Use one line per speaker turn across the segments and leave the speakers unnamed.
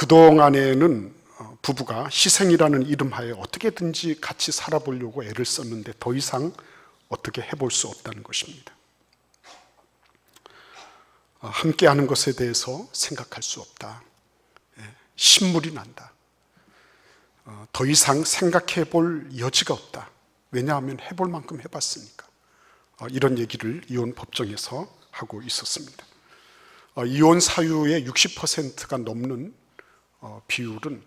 그동안에는 부부가 희생이라는 이름하에 어떻게든지 같이 살아보려고 애를 썼는데 더 이상 어떻게 해볼 수 없다는 것입니다. 함께하는 것에 대해서 생각할 수 없다. 신물이 난다. 더 이상 생각해 볼 여지가 없다. 왜냐하면 해볼 만큼 해봤으니까. 이런 얘기를 이혼 법정에서 하고 있었습니다. 이혼 사유의 60%가 넘는 비율은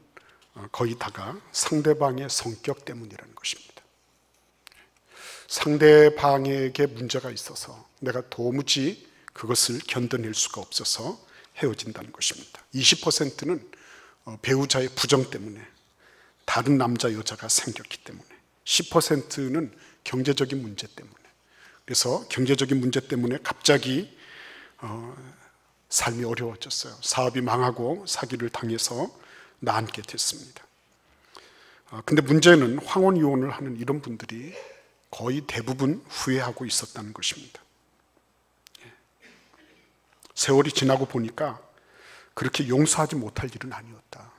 거의 다가 상대방의 성격 때문이라는 것입니다. 상대방에게 문제가 있어서 내가 도무지 그것을 견뎌낼 수가 없어서 헤어진다는 것입니다. 20%는 배우자의 부정 때문에, 다른 남자 여자가 생겼기 때문에, 10%는 경제적인 문제 때문에. 그래서 경제적인 문제 때문에 갑자기 삶이 어려워졌어요. 사업이 망하고 사기를 당해서 나앉게 됐습니다. 근데 문제는 황혼 이혼을 하는 이런 분들이 거의 대부분 후회하고 있었다는 것입니다. 세월이 지나고 보니까 그렇게 용서하지 못할 일은 아니었다.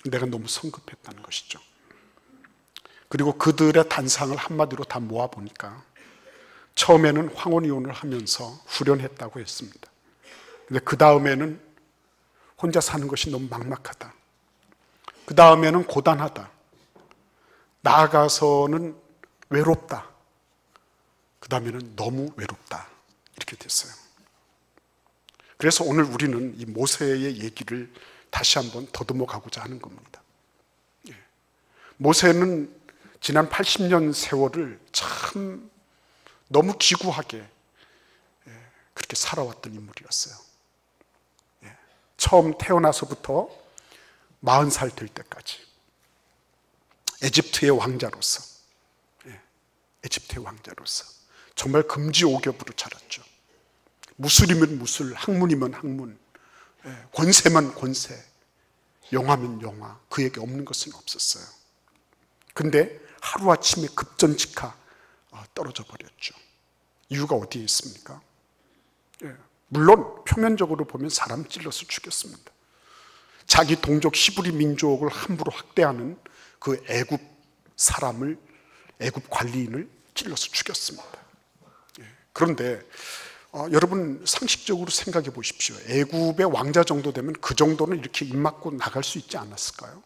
내가 너무 성급했다는 것이죠. 그리고 그들의 단상을 한마디로 다 모아보니까 처음에는 황혼 이혼을 하면서 후련했다고 했습니다. 근데 그 다음에는 혼자 사는 것이 너무 막막하다. 그 다음에는 고단하다. 나아가서는 외롭다. 그 다음에는 너무 외롭다. 이렇게 됐어요. 그래서 오늘 우리는 이 모세의 얘기를 다시 한번 더듬어 가고자 하는 겁니다. 모세는 지난 80년 세월을 참 너무 기구하게 그렇게 살아왔던 인물이었어요. 처음 태어나서부터 40살 될 때까지 에집트의 왕자로서, 에집트의 왕자로서 정말 금지오겹으로 자랐죠. 무술이면 무술, 학문이면 학문, 권세면 권세, 영화면 영화, 그에게 없는 것은 없었어요. 근데 하루아침에 급전직하 떨어져 버렸죠. 이유가 어디에 있습니까? 물론 표면적으로 보면 사람 찔러서 죽였습니다. 자기 동족 히브리 민족을 함부로 학대하는 그 애굽 사람을, 애굽 관리인을 찔러서 죽였습니다. 그런데 여러분 상식적으로 생각해 보십시오. 애굽의 왕자 정도 되면 그 정도는 이렇게 입 막고 나갈 수 있지 않았을까요?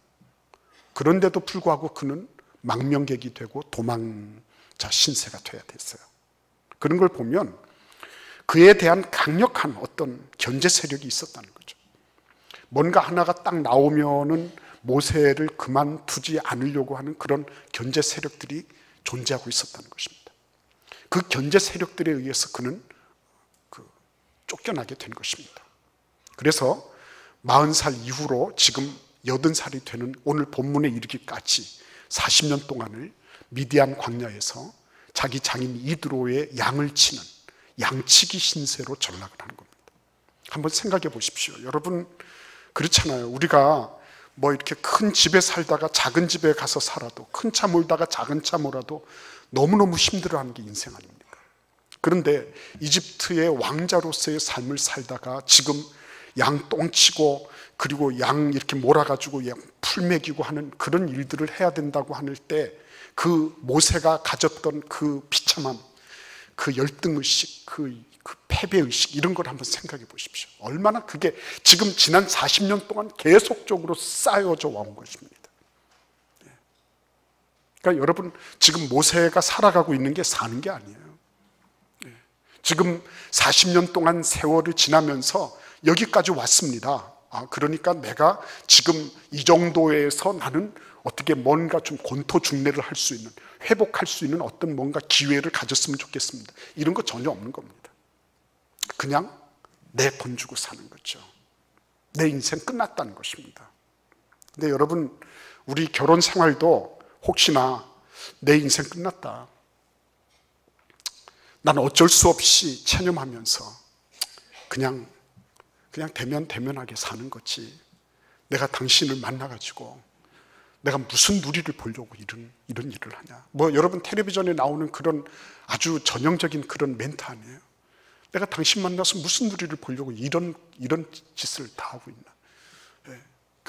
그런데도 불구하고 그는 망명객이 되고 도망자 신세가 돼야 됐어요. 그런 걸 보면 그에 대한 강력한 어떤 견제 세력이 있었다는 거죠. 뭔가 하나가 딱 나오면은 모세를 그만두지 않으려고 하는 그런 견제 세력들이 존재하고 있었다는 것입니다. 그 견제 세력들에 의해서 그는 쫓겨나게 된 것입니다. 그래서 40살 이후로 지금 80살이 되는 오늘 본문에 이르기까지 40년 동안을 미디안 광야에서 자기 장인 이드로의 양을 치는 양치기 신세로 전락을 하는 겁니다. 한번 생각해 보십시오. 여러분 그렇잖아요. 우리가 뭐 이렇게 큰 집에 살다가 작은 집에 가서 살아도, 큰 차 몰다가 작은 차 몰아도 너무너무 힘들어하는 게 인생 아닙니까? 그런데 이집트의 왕자로서의 삶을 살다가 지금 양 똥치고 그리고 양 이렇게 몰아가지고 풀 먹이고 하는 그런 일들을 해야 된다고 할 때 그 모세가 가졌던 그 비참함, 그 열등의식, 그 패배의식, 이런 걸 한번 생각해 보십시오. 얼마나 그게 지금 지난 40년 동안 계속적으로 쌓여져 온 것입니다. 그러니까 여러분 지금 모세가 살아가고 있는 게 사는 게 아니에요. 지금 40년 동안 세월을 지나면서 여기까지 왔습니다. 그러니까 내가 지금 이 정도에서 나는 어떻게 뭔가 좀 권토중래를 할 수 있는, 회복할 수 있는 어떤 뭔가 기회를 가졌으면 좋겠습니다. 이런 거 전혀 없는 겁니다. 그냥 내 돈 주고 사는 거죠. 내 인생 끝났다는 것입니다. 근데 여러분 우리 결혼 생활도 혹시나 내 인생 끝났다, 난 어쩔 수 없이 체념하면서 그냥 대면하게 사는 거지, 내가 당신을 만나가지고 내가 무슨 누리를 보려고 이런 일을 하냐. 뭐 여러분 텔레비전에 나오는 그런 아주 전형적인 그런 멘트 아니에요? 내가 당신 만나서 무슨 누리를 보려고 이런 짓을 다 하고 있나.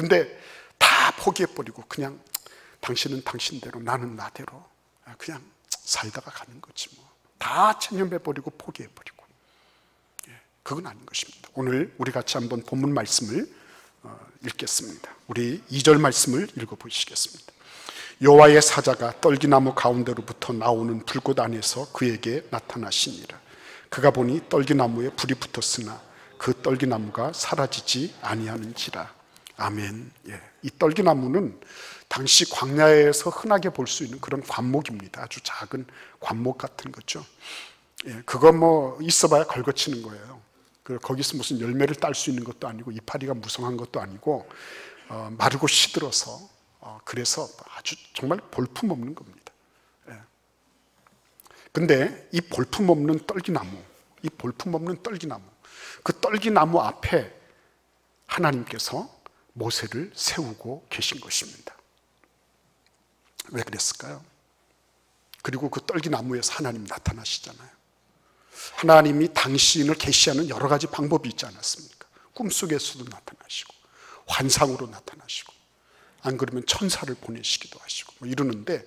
근데 다 포기해버리고 그냥 당신은 당신대로 나는 나대로 그냥 살다가 가는 거지 뭐. 다 체념해버리고 포기해버리고. 그건 아닌 것입니다. 오늘 우리 같이 한번 본문 말씀을 읽겠습니다. 우리 2절 말씀을 읽어보시겠습니다. 여호와의 사자가 떨기나무 가운데로부터 나오는 불꽃 안에서 그에게 나타나시니라. 그가 보니 떨기나무에 불이 붙었으나 그 떨기나무가 사라지지 아니하는지라. 아멘. 이 떨기나무는 당시 광야에서 흔하게 볼 수 있는 그런 관목입니다. 아주 작은 관목 같은 거죠. 그거 뭐 있어봐야 걸거치는 거예요. 거기서 무슨 열매를 딸 수 있는 것도 아니고 이파리가 무성한 것도 아니고 마르고 시들어서 그래서 아주 정말 볼품없는 겁니다. 근데 이 볼품없는 떨기나무, 그 떨기나무 앞에 하나님께서 모세를 세우고 계신 것입니다. 왜 그랬을까요? 그리고 그 떨기나무에서 하나님 나타나시잖아요. 하나님이 당신을 계시하는 여러 가지 방법이 있지 않았습니까? 꿈속에서도 나타나시고 환상으로 나타나시고 안 그러면 천사를 보내시기도 하시고 뭐 이러는데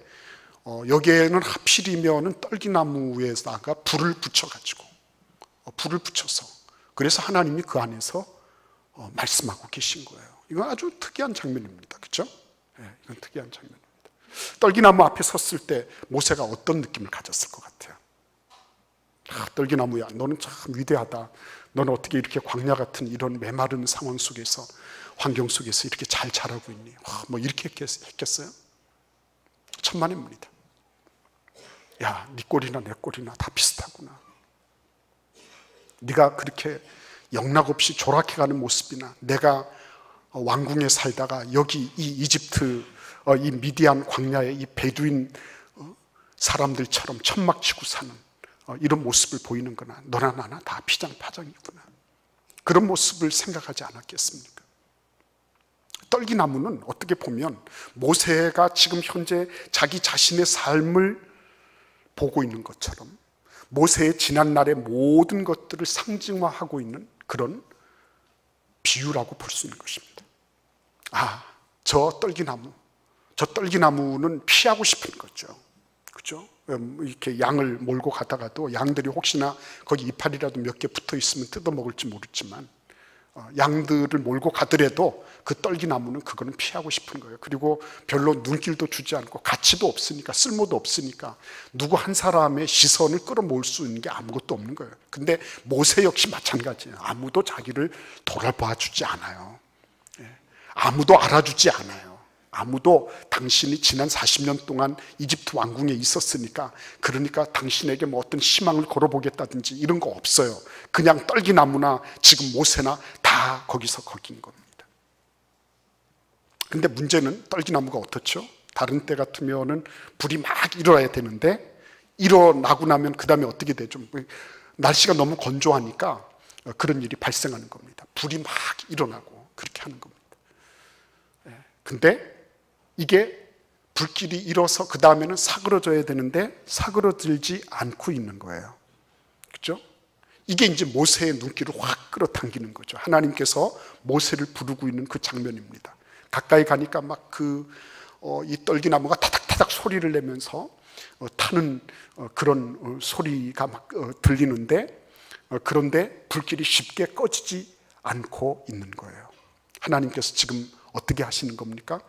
여기에는 하필이면 떨기나무에다가 불을 붙여가지고 불을 붙여서 그래서 하나님이 그 안에서 말씀하고 계신 거예요. 이건 아주 특이한 장면입니다. 그렇죠? 이건 특이한 장면입니다. 떨기나무 앞에 섰을 때 모세가 어떤 느낌을 가졌을 것 같아요? 떨기나무야, 너는 참 위대하다. 너는 어떻게 이렇게 광야 같은 이런 메마른 상황 속에서 환경 속에서 이렇게 잘 자라고 있니? 뭐 이렇게 했겠어요? 천만입니다. 야, 네 꼴이나 내 꼴이나 다 비슷하구나. 네가 그렇게 영락없이 조락해가는 모습이나 내가 왕궁에 살다가 여기 이 이집트 이 미디안 광야의 이 베두인 사람들처럼 천막치고 사는 이런 모습을 보이는 거나 너나 나나 다 피장파장이구나. 그런 모습을 생각하지 않았겠습니까? 떨기나무는 어떻게 보면 모세가 지금 현재 자기 자신의 삶을 보고 있는 것처럼 모세의 지난날의 모든 것들을 상징화하고 있는 그런 비유라고 볼 수 있는 것입니다. 저 떨기나무는 피하고 싶은 거죠. 그죠? 이렇게 양을 몰고 가다가도 양들이 혹시나 거기 이파리라도 몇 개 붙어 있으면 뜯어 먹을지 모르지만 양들을 몰고 가더라도 그 떨기나무는 그거는 피하고 싶은 거예요. 그리고 별로 눈길도 주지 않고 가치도 없으니까, 쓸모도 없으니까 누구 한 사람의 시선을 끌어모을 수 있는 게 아무것도 없는 거예요. 근데 모세 역시 마찬가지예요. 아무도 자기를 돌아봐 주지 않아요. 아무도 알아주지 않아요. 아무도 당신이 지난 40년 동안 이집트 왕궁에 있었으니까 그러니까 당신에게 뭐 어떤 희망을 걸어보겠다든지 이런 거 없어요. 그냥 떨기나무나 지금 모세나 다 거기서 거긴 겁니다. 근데 문제는 떨기나무가 어떻죠? 다른 때 같으면은 불이 막 일어나야 되는데 일어나고 나면 그 다음에 어떻게 되죠? 날씨가 너무 건조하니까 그런 일이 발생하는 겁니다. 불이 막 일어나고 그렇게 하는 겁니다. 근데 이게 불길이 일어서 그 다음에는 사그러져야 되는데 사그러들지 않고 있는 거예요. 그렇죠? 이게 이제 모세의 눈길을 확 끌어당기는 거죠. 하나님께서 모세를 부르고 있는 그 장면입니다. 가까이 가니까 막 이 떨기나무가 타닥타닥 소리를 내면서 타는 그런 소리가 막 들리는데 그런데 불길이 쉽게 꺼지지 않고 있는 거예요. 하나님께서 지금 어떻게 하시는 겁니까?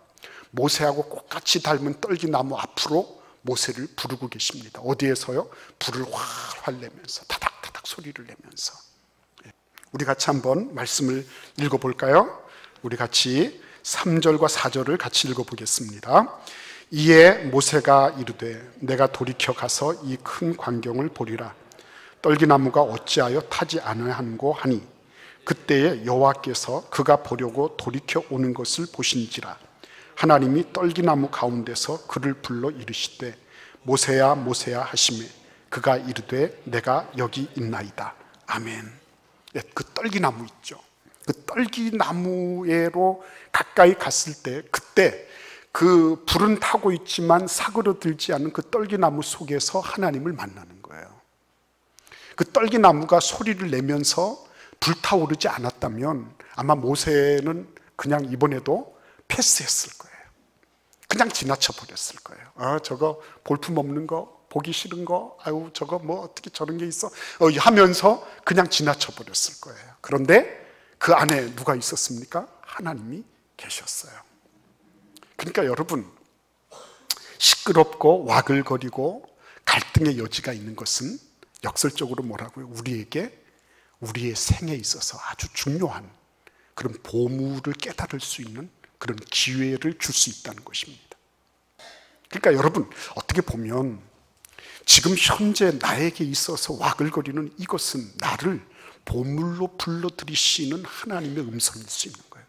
모세하고 똑같이 닮은 떨기나무 앞으로 모세를 부르고 계십니다. 어디에서요? 불을 활활 내면서 타닥타닥 소리를 내면서. 우리 같이 한번 말씀을 읽어볼까요? 우리 같이 3절과 4절을 같이 읽어보겠습니다. 이에 모세가 이르되 내가 돌이켜 가서 이 큰 광경을 보리라. 떨기나무가 어찌하여 타지 아니하는고 하니 그때에 여호와께서 그가 보려고 돌이켜 오는 것을 보신지라. 하나님이 떨기나무 가운데서 그를 불러 이르시되 모세야 모세야 하시매 그가 이르되 내가 여기 있나이다. 아멘. 그 떨기나무 있죠. 그 떨기나무에로 가까이 갔을 때 그때 그 불은 타고 있지만 사그러들지 않은 그 떨기나무 속에서 하나님을 만나는 거예요. 그 떨기나무가 소리를 내면서 불타오르지 않았다면 아마 모세는 그냥 이번에도 패스했을 거예요. 그냥 지나쳐 버렸을 거예요. 저거 볼품없는 거, 보기 싫은 거, 아유 저거 뭐 어떻게 저런 게 있어 하면서 그냥 지나쳐 버렸을 거예요. 그런데 그 안에 누가 있었습니까? 하나님이 계셨어요. 그러니까 여러분, 시끄럽고 와글거리고 갈등의 여지가 있는 것은 역설적으로 뭐라고요? 우리에게 우리의 생에 있어서 아주 중요한 그런 보물을 깨달을 수 있는 그런 기회를 줄 수 있다는 것입니다. 그러니까 여러분, 어떻게 보면 지금 현재 나에게 있어서 와글거리는 이것은 나를 보물로 불러들이시는 하나님의 음성일 수 있는 거예요.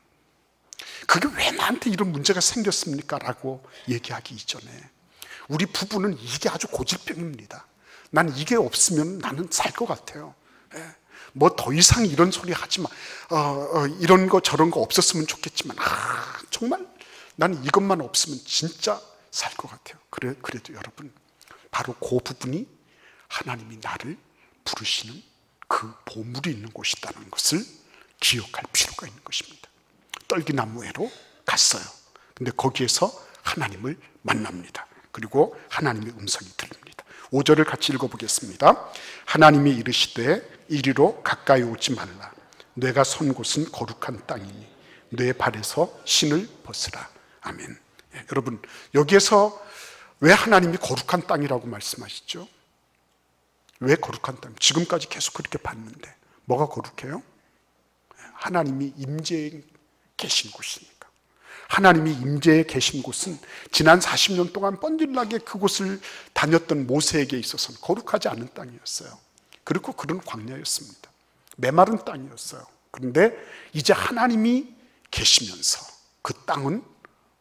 그게 왜 나한테 이런 문제가 생겼습니까? 라고 얘기하기 이전에 우리 부부는 이게 아주 고질병입니다. 난 이게 없으면 나는 살 것 같아요. 뭐 더 이상 이런 소리 하지 마. 이런 거 저런 거 없었으면 좋겠지만 정말 나는 이것만 없으면 진짜 살 것 같아요. 그래도 여러분, 바로 그 부분이 하나님이 나를 부르시는 그 보물이 있는 곳이라는 것을 기억할 필요가 있는 것입니다. 떨기나무에로 갔어요. 근데 거기에서 하나님을 만납니다. 그리고 하나님의 음성이 들립니다. 5절을 같이 읽어보겠습니다. 하나님이 이르시되 이리로 가까이 오지 말라. 내가 선 곳은 거룩한 땅이니 내 발에서 신을 벗으라. 아멘. 여러분, 여기에서 왜 하나님이 거룩한 땅이라고 말씀하시죠? 왜 거룩한 땅? 지금까지 계속 그렇게 봤는데 뭐가 거룩해요? 하나님이 임재에 계신 곳이니까. 하나님이 임재에 계신 곳은 지난 40년 동안 뻔질나게 그곳을 다녔던 모세에게 있어서는 거룩하지 않은 땅이었어요. 그리고 그런 광야였습니다. 메마른 땅이었어요. 그런데 이제 하나님이 계시면서 그 땅은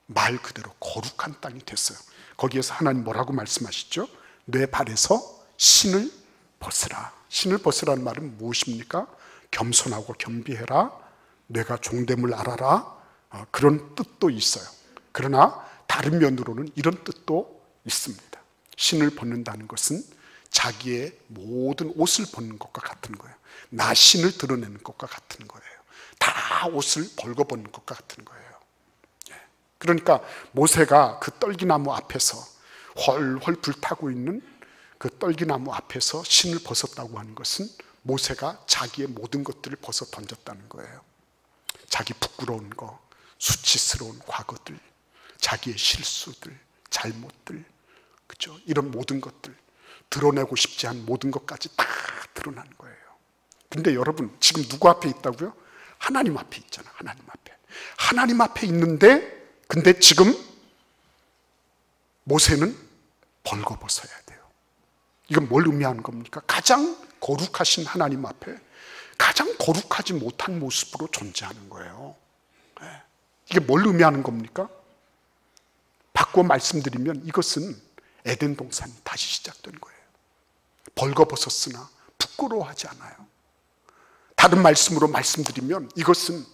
말 그대로 거룩한 땅이 됐어요. 거기에서 하나님 뭐라고 말씀하시죠? 내 발에서 신을 벗으라. 신을 벗으라는 말은 무엇입니까? 겸손하고 겸비해라. 내가 종됨을 알아라. 그런 뜻도 있어요. 그러나 다른 면으로는 이런 뜻도 있습니다. 신을 벗는다는 것은 자기의 모든 옷을 벗는 것과 같은 거예요. 나신을 드러내는 것과 같은 거예요. 다 옷을 벌거벗는 것과 같은 거예요. 그러니까 모세가 그 떨기나무 앞에서 훨훨 불타고 있는 그 떨기나무 앞에서 신을 벗었다고 하는 것은 모세가 자기의 모든 것들을 벗어 던졌다는 거예요. 자기 부끄러운 거, 수치스러운 과거들, 자기의 실수들, 잘못들, 그죠? 이런 모든 것들, 드러내고 싶지 않은 모든 것까지 다 드러난 거예요. 근데 여러분, 지금 누구 앞에 있다고요? 하나님 앞에 있잖아. 하나님 앞에. 하나님 앞에 있는데, 근데 지금 모세는 벌거벗어야 돼요. 이건 뭘 의미하는 겁니까? 가장 거룩하신 하나님 앞에 가장 거룩하지 못한 모습으로 존재하는 거예요. 이게 뭘 의미하는 겁니까? 바꿔 말씀드리면 이것은 에덴 동산이 다시 시작된 거예요. 벌거벗었으나 부끄러워하지 않아요. 다른 말씀으로 말씀드리면 이것은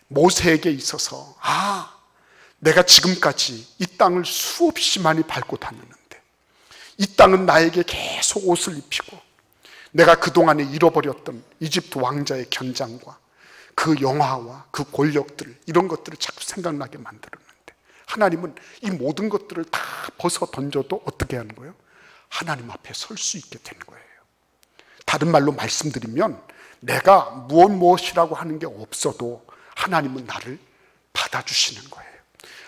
모세에게 있어서 내가 지금까지 이 땅을 수없이 많이 밟고 다녔는데 이 땅은 나에게 계속 옷을 입히고 내가 그동안에 잃어버렸던 이집트 왕자의 견장과 그 영화와 그 권력들, 이런 것들을 자꾸 생각나게 만들었는데 하나님은 이 모든 것들을 다 벗어 던져도 어떻게 하는 거예요? 하나님 앞에 설 수 있게 된 거예요. 다른 말로 말씀드리면 내가 무엇이라고 하는 게 없어도 하나님은 나를 받아주시는 거예요.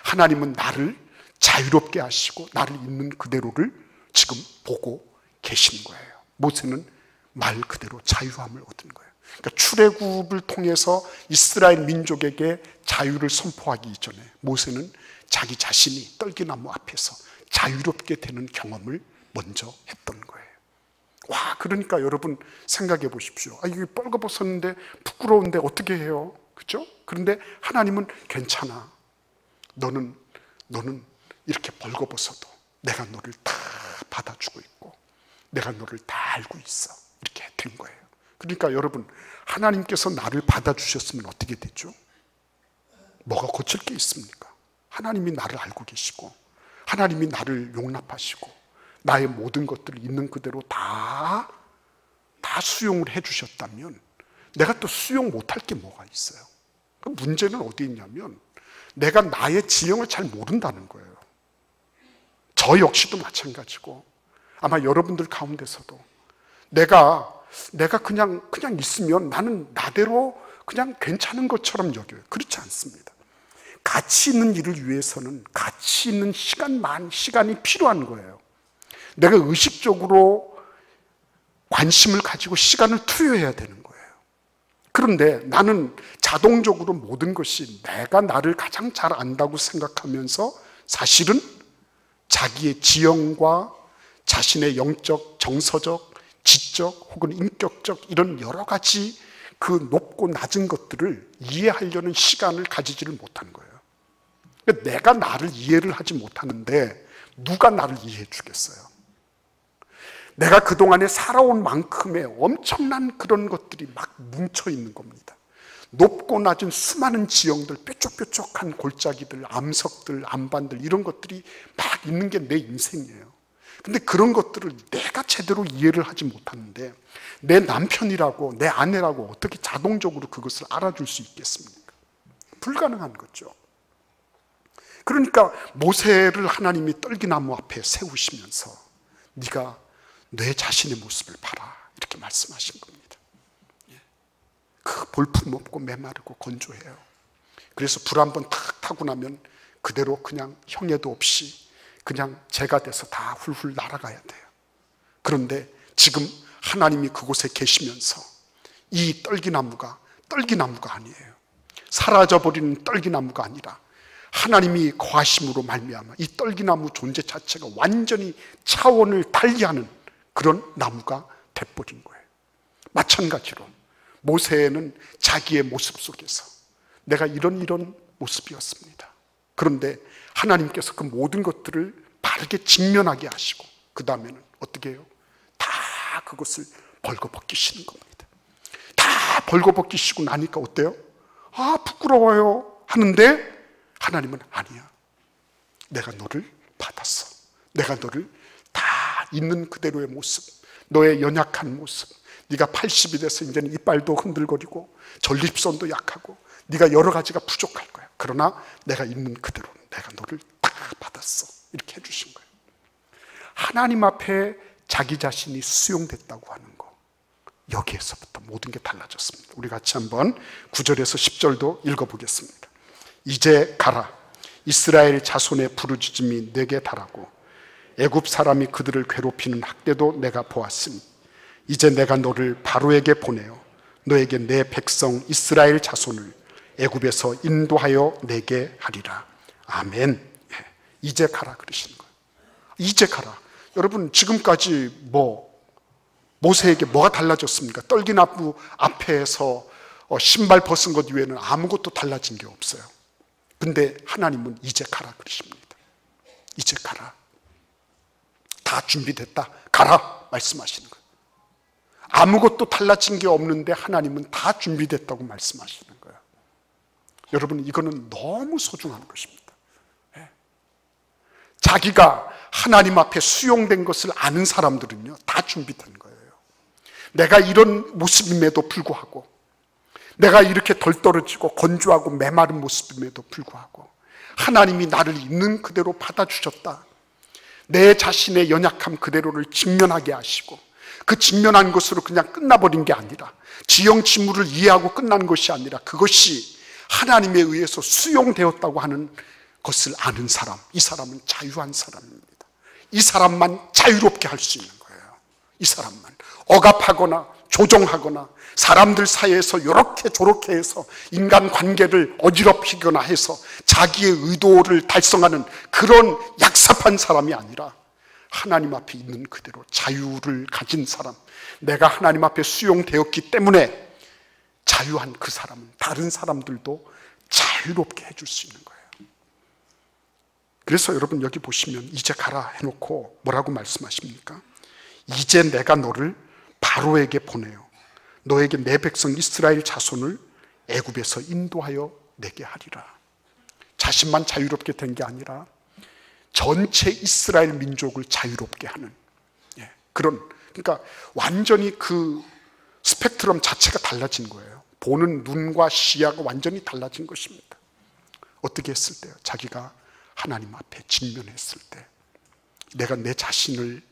하나님은 나를 자유롭게 하시고 나를 있는 그대로를 지금 보고 계시는 거예요. 모세는 말 그대로 자유함을 얻은 거예요. 그러니까 출애굽을 통해서 이스라엘 민족에게 자유를 선포하기 이전에 모세는 자기 자신이 떨기나무 앞에서 자유롭게 되는 경험을 먼저 했던 거예요. 와, 그러니까 여러분 생각해 보십시오. 이게 벌거벗었는데 부끄러운데 어떻게 해요? 그렇죠? 그런데 하나님은 괜찮아. 너는 이렇게 벌거벗어도 내가 너를 다 받아주고 있고 내가 너를 다 알고 있어. 이렇게 된 거예요. 그러니까 여러분, 하나님께서 나를 받아주셨으면 어떻게 되죠? 뭐가 고칠 게 있습니까? 하나님이 나를 알고 계시고 하나님이 나를 용납하시고 나의 모든 것들을 있는 그대로 다 수용을 해주셨다면 내가 또 수용 못할 게 뭐가 있어요? 문제는 어디 있냐면 내가 나의 지형을 잘 모른다는 거예요. 저 역시도 마찬가지고 아마 여러분들 가운데서도 내가 그냥 있으면 나는 나대로 그냥 괜찮은 것처럼 여겨요. 그렇지 않습니다. 가치 있는 일을 위해서는 가치 있는 시간이 필요한 거예요. 내가 의식적으로 관심을 가지고 시간을 투여해야 되는 거예요. 그런데 나는 자동적으로 모든 것이 내가 나를 가장 잘 안다고 생각하면서 사실은 자기의 지형과 자신의 영적, 정서적, 지적 혹은 인격적 이런 여러 가지 그 높고 낮은 것들을 이해하려는 시간을 가지지를 못한 거예요. 내가 나를 이해를 하지 못하는데 누가 나를 이해해 주겠어요? 내가 그동안에 살아온 만큼의 엄청난 그런 것들이 막 뭉쳐 있는 겁니다. 높고 낮은 수많은 지형들, 뾰족뾰족한 골짜기들, 암석들, 암반들 이런 것들이 막 있는 게 내 인생이에요. 근데 그런 것들을 내가 제대로 이해를 하지 못하는데 내 남편이라고 내 아내라고 어떻게 자동적으로 그것을 알아줄 수 있겠습니까? 불가능한 거죠. 그러니까 모세를 하나님이 떨기나무 앞에 세우시면서 네가 내 자신의 모습을 봐라 이렇게 말씀하신 겁니다. 그 볼품없고 메마르고 건조해요. 그래서 불 한 번 탁 타고 나면 그대로 그냥 형해도 없이 그냥 재가 돼서 다 훌훌 날아가야 돼요. 그런데 지금 하나님이 그곳에 계시면서 이 떨기나무가 아니에요. 사라져버리는 떨기나무가 아니라 하나님이 거하심으로 말미암아 이 떨기나무 존재 자체가 완전히 차원을 달리하는 그런 나무가 돼버린 거예요. 마찬가지로 모세는 자기의 모습 속에서 내가 이런 모습이었습니다. 그런데 하나님께서 그 모든 것들을 바르게 직면하게 하시고 그 다음에는 어떻게 해요? 다 그것을 벌거벗기시는 겁니다. 다 벌거벗기시고 나니까 어때요? 아, 부끄러워요 하는데 하나님은 아니야. 내가 너를 받았어. 내가 너를 다 있는 그대로의 모습, 너의 연약한 모습, 네가 80이 돼서 이제는 이빨도 흔들거리고 전립선도 약하고 네가 여러 가지가 부족할 거야. 그러나 내가 있는 그대로 내가 너를 다 받았어. 이렇게 해주신 거예요. 하나님 앞에 자기 자신이 수용됐다고 하는 거, 여기에서부터 모든 게 달라졌습니다. 우리 같이 한번 9절에서 10절도 읽어보겠습니다. 이제 가라. 이스라엘 자손의 부르짖음이 내게 달하고 애굽 사람이 그들을 괴롭히는 학대도 내가 보았으니 이제 내가 너를 바로에게 보내어 너에게 내 백성 이스라엘 자손을 애굽에서 인도하여 내게 하리라. 아멘. 이제 가라 그러시는 거예요. 이제 가라. 여러분 지금까지 모세에게 뭐가 달라졌습니까? 떨기나무 앞에서 신발 벗은 것 외에는 아무것도 달라진 게 없어요. 근데 하나님은 이제 가라 그러십니다. 이제 가라. 다 준비됐다. 가라 말씀하시는 거예요. 아무것도 달라진 게 없는데 하나님은 다 준비됐다고 말씀하시는 거예요. 여러분 이거는 너무 소중한 것입니다. 자기가 하나님 앞에 수용된 것을 아는 사람들은요 다 준비된 거예요. 내가 이런 모습임에도 불구하고, 내가 이렇게 덜 떨어지고 건조하고 메마른 모습임에도 불구하고 하나님이 나를 있는 그대로 받아주셨다. 내 자신의 연약함 그대로를 직면하게 하시고 그 직면한 것으로 그냥 끝나버린 게 아니라 지형 지물을 이해하고 끝난 것이 아니라 그것이 하나님에 의해서 수용되었다고 하는 것을 아는 사람, 이 사람은 자유한 사람입니다. 이 사람만 자유롭게 할 수 있는 거예요. 이 사람만 억압하거나 조종하거나 사람들 사이에서 이렇게 저렇게 해서 인간관계를 어지럽히거나 해서 자기의 의도를 달성하는 그런 약삽한 사람이 아니라 하나님 앞에 있는 그대로 자유를 가진 사람, 내가 하나님 앞에 수용되었기 때문에 자유한 그 사람은 다른 사람들도 자유롭게 해줄 수 있는 거예요. 그래서 여러분 여기 보시면 이제 가라 해놓고 뭐라고 말씀하십니까? 이제 내가 너를 바로에게 보내요. 너에게 내 백성 이스라엘 자손을 애굽에서 인도하여 내게 하리라. 자신만 자유롭게 된 게 아니라 전체 이스라엘 민족을 자유롭게 하는 그러니까 완전히 그 스펙트럼 자체가 달라진 거예요. 보는 눈과 시야가 완전히 달라진 것입니다. 어떻게 했을 때요? 자기가 하나님 앞에 직면했을 때 내가 내 자신을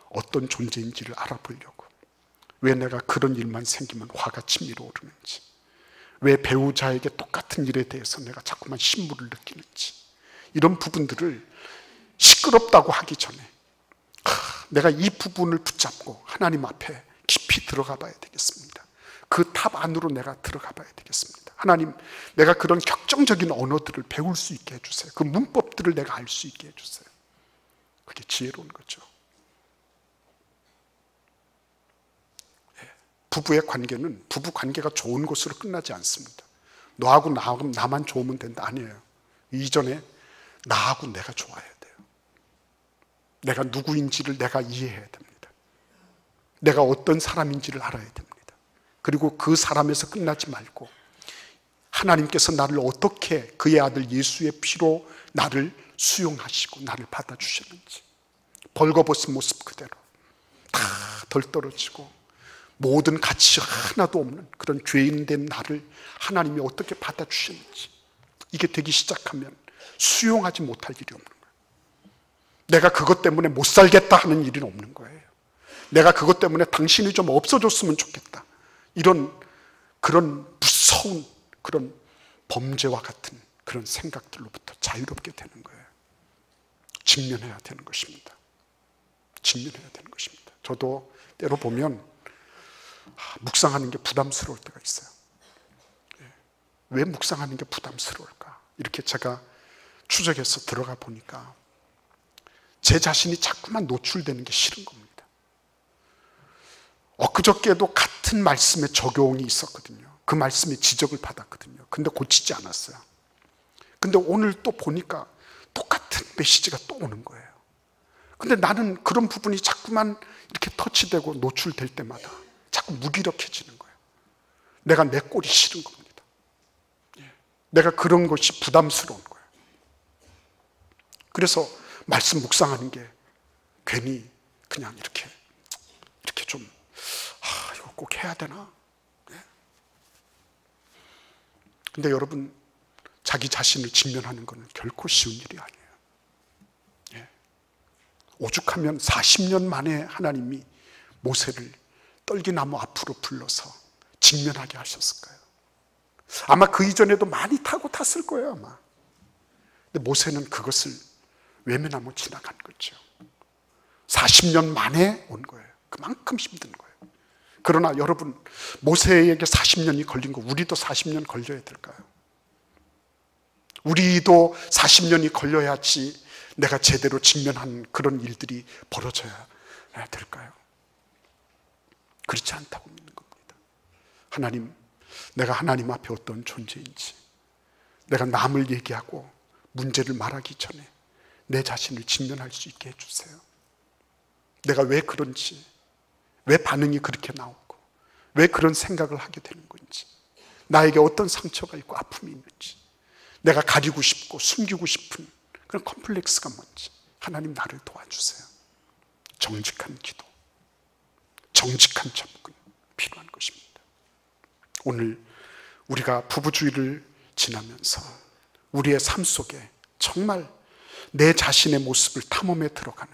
어떤 존재인지를 알아보려고, 왜 내가 그런 일만 생기면 화가 치밀어 오르는지, 왜 배우자에게 똑같은 일에 대해서 내가 자꾸만 신물을 느끼는지, 이런 부분들을 시끄럽다고 하기 전에 내가 이 부분을 붙잡고 하나님 앞에 깊이 들어가 봐야 되겠습니다. 그 탑 안으로 내가 들어가 봐야 되겠습니다. 하나님, 내가 그런 격정적인 언어들을 배울 수 있게 해주세요. 그 문법들을 내가 알 수 있게 해주세요. 그게 지혜로운 거죠. 부부의 관계는 부부 관계가 좋은 것으로 끝나지 않습니다. 너하고 나만 좋으면 된다, 아니에요. 이전에 나하고 내가 좋아야 돼요. 내가 누구인지를 내가 이해해야 됩니다. 내가 어떤 사람인지를 알아야 됩니다. 그리고 그 사람에서 끝나지 말고 하나님께서 나를 어떻게 그의 아들 예수의 피로 나를 수용하시고 나를 받아주셨는지, 벌거벗은 모습 그대로 다 덜 떨어지고 모든 가치 하나도 없는 그런 죄인된 나를 하나님이 어떻게 받아주셨는지, 이게 되기 시작하면 수용하지 못할 일이 없는 거예요. 내가 그것 때문에 못 살겠다 하는 일은 없는 거예요. 내가 그것 때문에 당신이 좀 없어졌으면 좋겠다, 이런 그런 무서운 그런 범죄와 같은 그런 생각들로부터 자유롭게 되는 거예요. 직면해야 되는 것입니다. 직면해야 되는 것입니다. 저도 때로 보면 묵상하는 게 부담스러울 때가 있어요. 왜 묵상하는 게 부담스러울까? 이렇게 제가 추적해서 들어가 보니까 제 자신이 자꾸만 노출되는 게 싫은 겁니다. 엊그저께도 같은 말씀의 적용이 있었거든요. 그 말씀에 지적을 받았거든요. 근데 고치지 않았어요. 근데 오늘 또 보니까 똑같은 메시지가 또 오는 거예요. 근데 나는 그런 부분이 자꾸만 이렇게 터치되고 노출될 때마다 자꾸 무기력해지는 거예요. 내가 내 꼴이 싫은 겁니다. 내가 그런 것이 부담스러운 거예요. 그래서 말씀 묵상하는 게 괜히 그냥 이렇게 좀 이거 꼭 해야 되나? 근데 여러분, 자기 자신을 직면하는 것은 결코 쉬운 일이 아니에요. 오죽하면 40년 만에 하나님이 모세를 떨기나무 앞으로 불러서 직면하게 하셨을까요? 아마 그 이전에도 많이 타고 탔을 거예요, 아마. 근데 모세는 그것을 외면하고 지나간 거죠. 40년 만에 온 거예요. 그만큼 힘든 거예요. 그러나 여러분, 모세에게 40년이 걸린 거 우리도 40년 걸려야 될까요? 우리도 40년이 걸려야지 내가 제대로 직면한 그런 일들이 벌어져야 될까요? 그렇지 않다고 믿는 겁니다. 하나님, 내가 하나님 앞에 어떤 존재인지, 내가 남을 얘기하고 문제를 말하기 전에 내 자신을 직면할 수 있게 해주세요. 내가 왜 그런지, 왜 반응이 그렇게 나오고, 왜 그런 생각을 하게 되는 건지, 나에게 어떤 상처가 있고 아픔이 있는지, 내가 가리고 싶고 숨기고 싶은 그런 컴플렉스가 뭔지, 하나님 나를 도와주세요. 정직한 기도, 정직한 접근 필요한 것입니다. 오늘 우리가 부부주의를 지나면서 우리의 삶 속에 정말 내 자신의 모습을 탐험에 들어가는,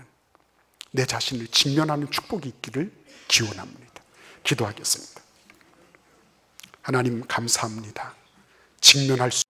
내 자신을 직면하는 축복이 있기를 기원합니다. 기도하겠습니다. 하나님, 감사합니다. 직면할 수